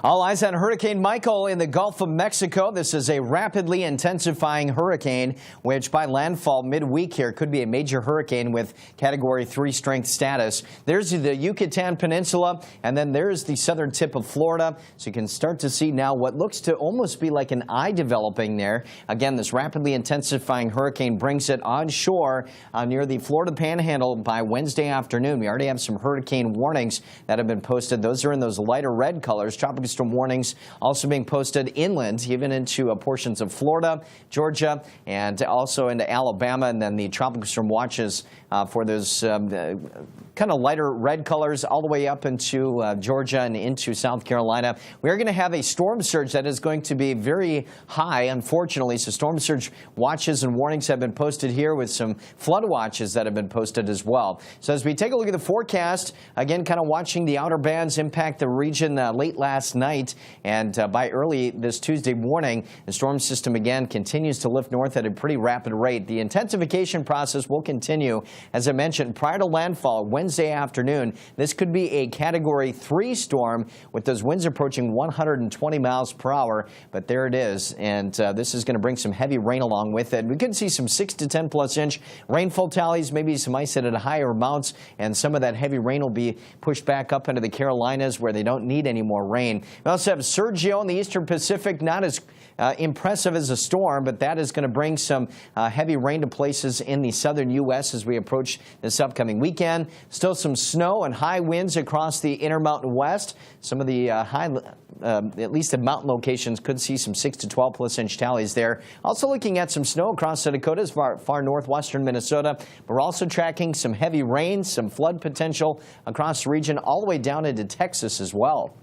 All eyes on Hurricane Michael in the Gulf of Mexico. This is a rapidly intensifying hurricane, which by landfall midweek here could be a major hurricane with Category 3 strength status. There's the Yucatan Peninsula, and then there's the southern tip of Florida. So you can start to see now what looks to almost be like an eye developing there. Again, this rapidly intensifying hurricane brings it onshore near the Florida Panhandle by Wednesday afternoon. We already have some hurricane warnings that have been posted. Those are in those lighter red colors. Tropical storm warnings also being posted inland, even into portions of Florida, Georgia, and also into Alabama. And then the tropical storm watches for those kind of lighter red colors all the way up into Georgia and into South Carolina. We are going to have a storm surge that is going to be very high, unfortunately. So storm surge watches and warnings have been posted here, with some flood watches that have been posted as well. So as we take a look at the forecast, again, kind of watching the outer bands impact the region late last night, and by early this Tuesday morning, the storm system again continues to lift north at a pretty rapid rate. The intensification process will continue, as I mentioned, prior to landfall Wednesday afternoon. This could be a Category 3 storm with those winds approaching 120 miles per hour, but there it is, and this is going to bring some heavy rain along with it. We could see some 6 to 10 plus inch rainfall tallies, maybe some ice at higher amounts, and some of that heavy rain will be pushed back up into the Carolinas, where they don't need any more rain. We also have Sergio in the eastern Pacific, not as impressive as a storm, but that is going to bring some heavy rain to places in the southern U.S. as we approach this upcoming weekend. Still some snow and high winds across the Intermountain West. Some of the at least the mountain locations, could see some 6 to 12 plus inch tallies there. Also looking at some snow across the Dakotas, far northwestern Minnesota. But we're also tracking some heavy rain, some flood potential across the region, all the way down into Texas as well.